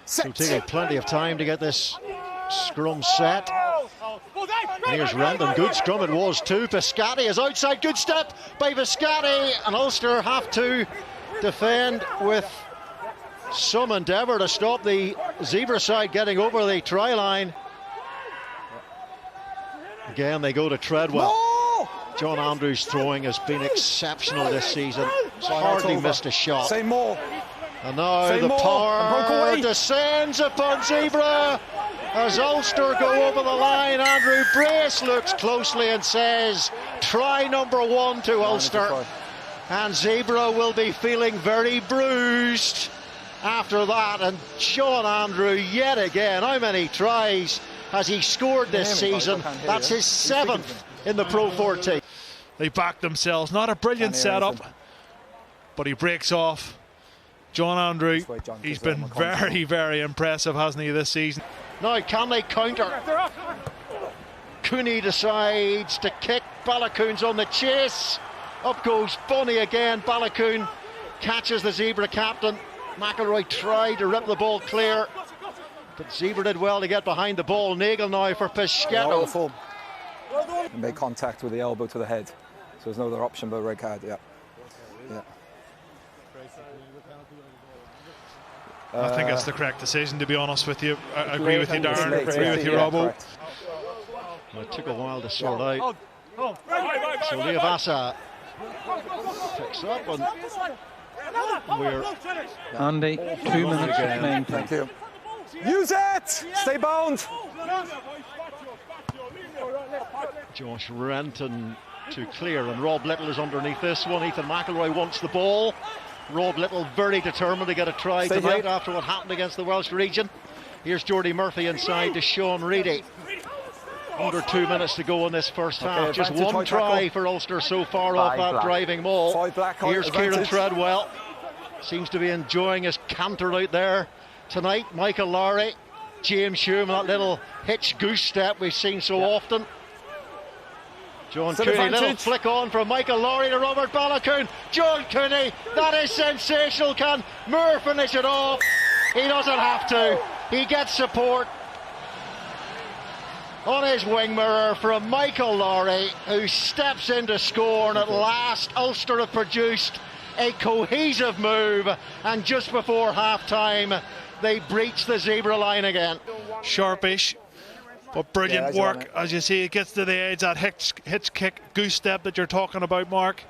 So taking plenty of time to get this scrum set. Here's Rendon, good scrum it was too. Piscati is outside, good step by Piscati, and Ulster have to defend with some endeavour to stop the Zebre side getting over the try line. Again they go to Treadwell. John Andrews' throwing has been exceptional this season. He's hardly missed a shot. Say more. And now the power descends upon Zebre as Ulster go over the line. Andrew Brace looks closely and says, try number 1 to Ulster. And Zebre will be feeling very bruised after that. And Sean Andrew yet again, how many tries has he scored this season? That's his 7th in the Pro14. They back themselves, not a brilliant setup, but he breaks off. John Andrew, he's been very, very impressive, hasn't he, this season? Now can they counter? Cooney decides to kick. Balakoon's on the chase. Up goes Bunny again. Balakoon catches the Zebre captain. McElroy tried to rip the ball clear, but Zebre did well to get behind the ball. Nagel now for Piscetto. And make contact with the elbow to the head. So there's no other option but a red card, yeah. I think it's the correct decision, to be honest with you. I agree with you, Darren. I agree with you, Robbo. It took a while to sort out. So Leavasa picks up and we're Andy, 2 minutes remaining. Thank you. Use it! Stay bound! Josh Renton to clear, and Rob Little is underneath this one. Ethan McElroy wants the ball. Rob Little very determined to get a try tonight after what happened against the Welsh region. Here's Jordy Murphy inside to Sean Reedy. Under 2 minutes to go in this first half. Just one try for Ulster so far off that driving maul. Here's Kieran Treadwell. Seems to be enjoying his canter out there tonight. Michael Lowry, James Hume, that little hitch goose step we've seen so often. John Cooney, little flick on from Michael Lowry to Robert Balakoon. John Cooney, that is sensational. Can Moore finish it off? He doesn't have to. He gets support on his wing mirror from Michael Lowry, who steps in to score, and at last Ulster have produced a cohesive move, and just before half-time they breach the Zebre line again. Sharpish, but brilliant work. As you see, it gets to the edge, that hitch kick, goose step that you're talking about, Mark.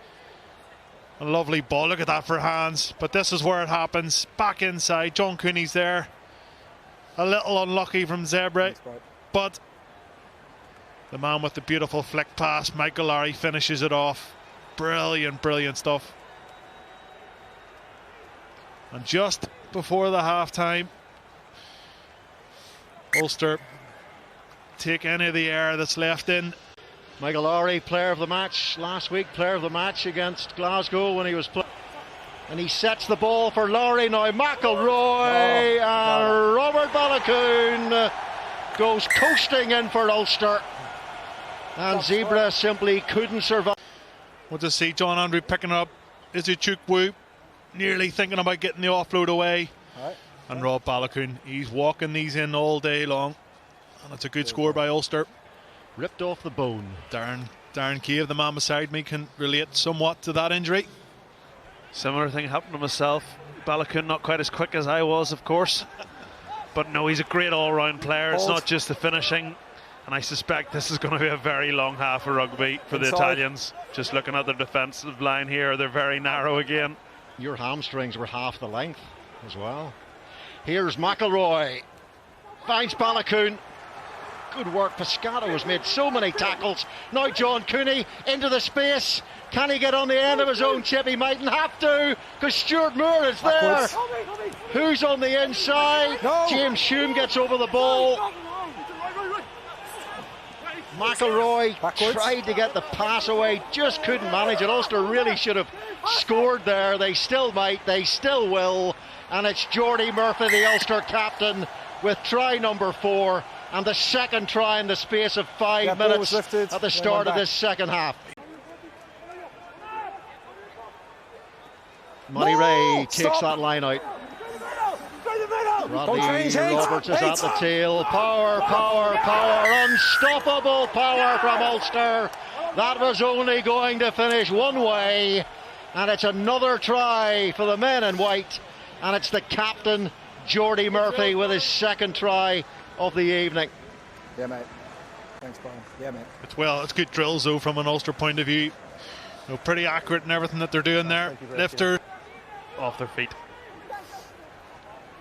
A lovely ball, look at that for hands, but this is where it happens. Back inside, John Cooney's there. A little unlucky from Zebre, but the man with the beautiful flick pass, Michael Lowry, finishes it off. Brilliant, brilliant stuff. And just before the half-time, Ulster take any of the air that's left in. Michael Lowry, player of the match last week, player of the match against Glasgow when he was playing. And he sets the ball for Lowry now. McElroy and Robert Balakoon goes coasting in for Ulster. And Zebre simply couldn't survive. We'll just see John Andrew picking up Izzy Chukwu, nearly thinking about getting the offload away. And Rob Balakoon, he's walking these in all day long. And it's a good score by Ulster. Ripped off the bone. Darren Cave, the man beside me, can relate somewhat to that injury. Similar thing happened to myself. Balakoon not quite as quick as I was, of course. But no, he's a great all-round player. It's not just the finishing. And I suspect this is going to be a very long half of rugby for the Italians. Just looking at their defensive line here, they're very narrow again. Your hamstrings were half the length as well. Here's McElroy. Finds Balakoon. Good work. Piscetto has made so many tackles. Now John Cooney into the space. Can he get on the end of his own chip? He mightn't have to, because Stuart Moore is there. Who's on the inside? James Hume gets over the ball. McElroy tried to get the pass away, just couldn't manage it. Ulster really should have scored there. They still might, they still will. And it's Jordy Murphy, the Ulster captain, with try number 4, and the second try in the space of 5 minutes at the start of this second half. Monty Ray takes that line out. Bradley Roberts is at the tail. Power, power, power. Unstoppable power from Ulster. That was only going to finish one way. And it's another try for the men in white. And it's the captain, Geordie Murphy, with his second try of the evening. Yeah, mate. Thanks, Brian. Yeah, mate. It's good drills, though, from an Ulster point of view. You know, pretty accurate in everything that they're doing there. Lifter. Off their feet.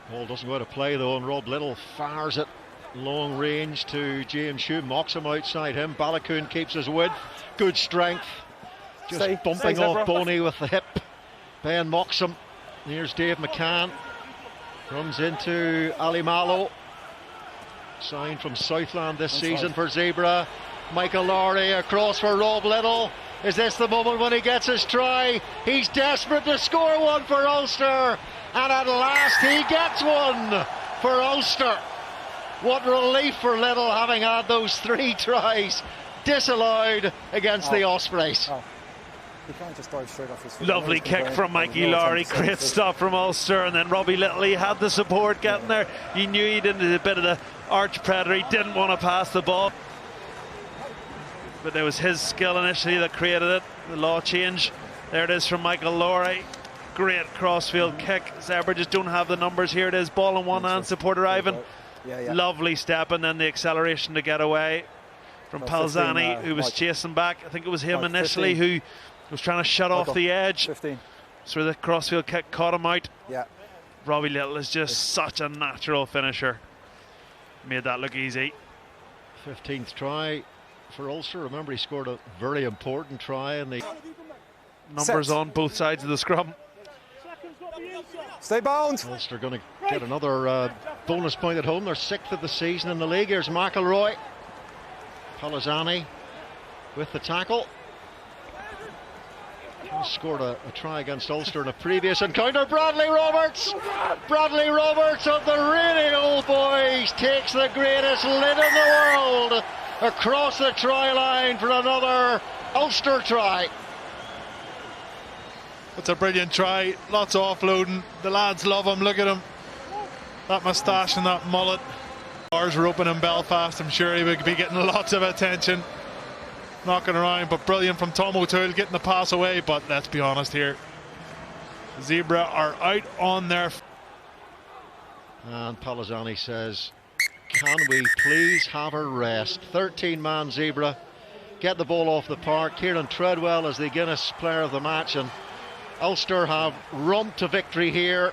Ball doesn't go to play, though, and Rob Little fires it long range to James Hugh. Mocks him outside him. Balakoon keeps his width. Good strength. Just bumping off Boney with the hip. Ben mocks him. Here's Dave McCann. Runs into Ali Mallow. Signed from Southland this season for Zebre. Michael Lowry across for Rob Little. Is this the moment when he gets his try? He's desperate to score one for Ulster. And at last he gets one for Ulster. What relief for Little, having had those 3 tries disallowed against the Ospreys. You can't just dive straight off his feet. Lovely kick from Mikey Lowry, great stop from Ulster, and then Robbie Little, he had the support getting there. You knew he did a bit of the arch predator, he didn't want to pass the ball. But there was his skill initially that created it, the law change. There it is from Michael Lowry. Great crossfield kick. Zebre just don't have the numbers. Here it is, ball in one hand, support arriving. Lovely step, and then the acceleration to get away from Palzani, who was chasing back. I think it was him initially 15. Who was trying to shut off the edge. 15. So the crossfield kick caught him out. Yeah. Robbie Little is just such a natural finisher. Made that look easy. 15th try for Ulster. Remember, he scored a very important try in the numbers on both sides of the scrum. Stay bound. Ulster going to get another bonus point at home. They're 6th of the season in the league. Here's McElroy. Palazani with the tackle. He scored a try against Ulster in a previous encounter. Bradley Roberts of the really old boys takes the greatest lid in the world across the try line for another Ulster try. It's a brilliant try, lots of offloading. The lads love him, look at him. That moustache and that mullet. Bars were open in Belfast, I'm sure he would be getting lots of attention. Knocking around, but brilliant from Tom O'Toole getting the pass away. But let's be honest here, Zebre are out on their... And Palazani says, can we please have a rest? 13-man Zebre get the ball off the park. Kieran Treadwell is the Guinness player of the match, and Ulster have romped to victory here.